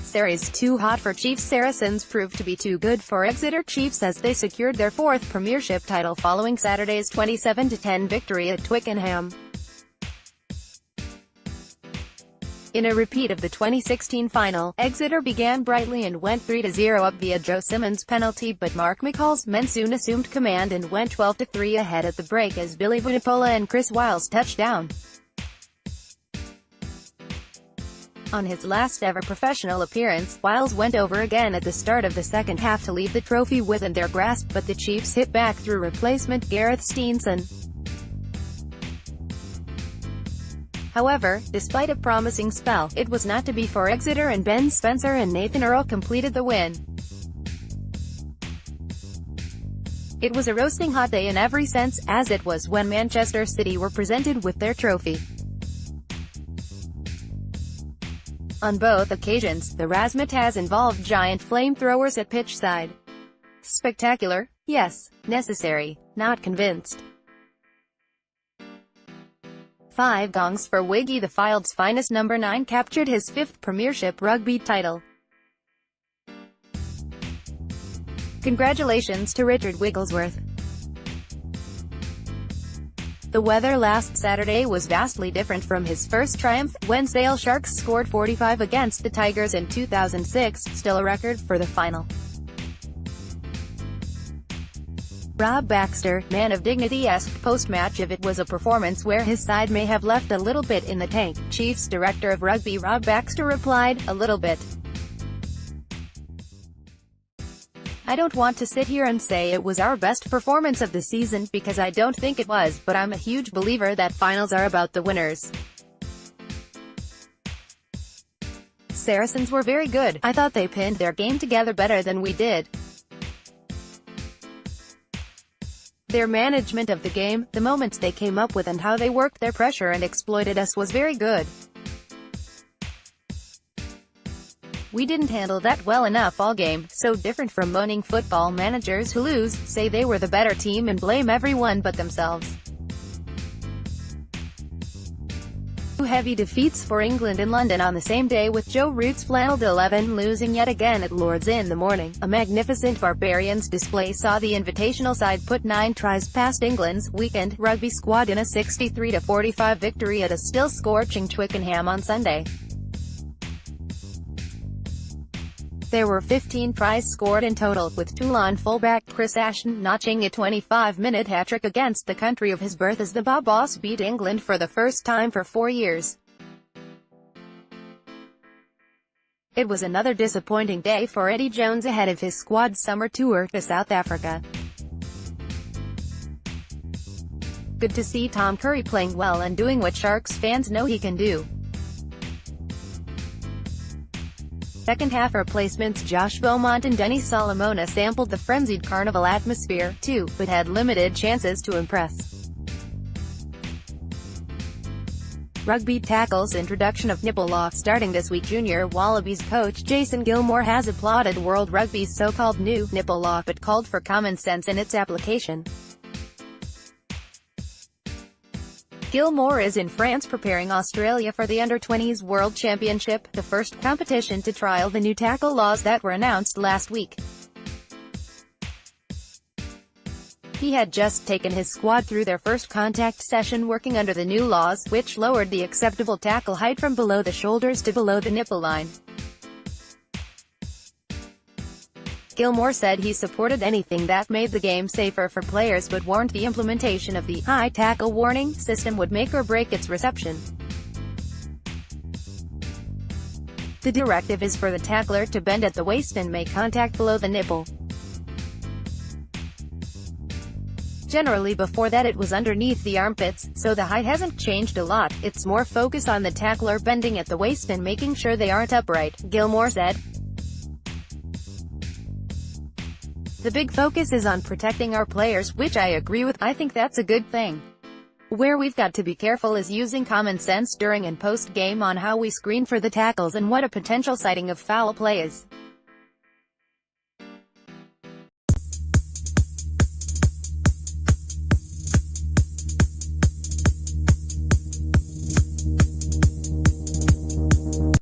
Sarries too hot for Chiefs Saracens proved to be too good for Exeter Chiefs as they secured their fourth Premiership title following Saturday's 27-10 victory at Twickenham. In a repeat of the 2016 final, Exeter began brightly and went 3-0 up via Joe Simmonds' penalty, but Mark McCall's men soon assumed command and went 12-3 ahead at the break as Vunipola and Wyles touched down. On his last ever professional appearance, Wyles went over again at the start of the second half to leave the trophy within their grasp, but the Chiefs hit back through replacement Gareth Steenson. However, despite a promising spell, it was not to be for Exeter, and Ben Spencer and Nathan Earl completed the win. It was a roasting hot day in every sense, as it was when Manchester City were presented with their trophy. On both occasions, the razzmatazz involved giant flamethrowers at pitchside. Spectacular? Yes. Necessary? Not convinced. 5 gongs for Wiggy. The Field's finest number 9 captured his 5th Premiership rugby title. Congratulations to Richard Wigglesworth. The weather last Saturday was vastly different from his first triumph, when Sale Sharks scored 45 against the Tigers in 2006, still a record for the final. Rob Baxter, man of dignity, asked post-match if it was a performance where his side may have left a little bit in the tank. Chiefs director of rugby Rob Baxter replied, "A little bit. I don't want to sit here and say it was our best performance of the season, because I don't think it was, but I'm a huge believer that finals are about the winners. Saracens were very good. I thought they pinned their game together better than we did. Their management of the game, the moments they came up with and how they worked their pressure and exploited us was very good. We didn't handle that well enough all game, so different from moaning football managers who lose, say they were the better team and blame everyone but themselves. 2 heavy defeats for England in London on the same day, with Joe Root's flannelled 11 losing yet again at Lord's in the morning. A magnificent Barbarians display saw the Invitational side put 9 tries past England's weekend rugby squad in a 63-45 victory at a still scorching Twickenham on Sunday. There were 15 tries scored in total, with Toulon fullback Chris Ashton notching a 25-minute hat-trick against the country of his birth as the Boss beat England for the first time for 4 years. It was another disappointing day for Eddie Jones ahead of his squad's summer tour to South Africa. Good to see Tom Curry playing well and doing what Sharks fans know he can do. Second half replacements Josh Beaumont and Denny Solomona sampled the frenzied carnival atmosphere, too, but had limited chances to impress. Rugby tackles introduction of Vunipola starting this week. Junior Wallabies coach Jason Gilmore has applauded World Rugby's so-called new Vunipola, but called for common sense in its application. Gilmore is in France preparing Australia for the Under-20s World Championship, the first competition to trial the new tackle laws that were announced last week. He had just taken his squad through their first contact session working under the new laws, which lowered the acceptable tackle height from below the shoulders to below the nipple line. Gilmore said he supported anything that made the game safer for players, but warned the implementation of the high tackle warning system would make or break its reception. The directive is for the tackler to bend at the waist and make contact below the nipple. Generally before that it was underneath the armpits, so the height hasn't changed a lot. It's more focused on the tackler bending at the waist and making sure they aren't upright, Gilmore said. The big focus is on protecting our players, which I agree with. I think that's a good thing. Where we've got to be careful is using common sense during and post-game on how we screen for the tackles and what a potential sighting of foul play is.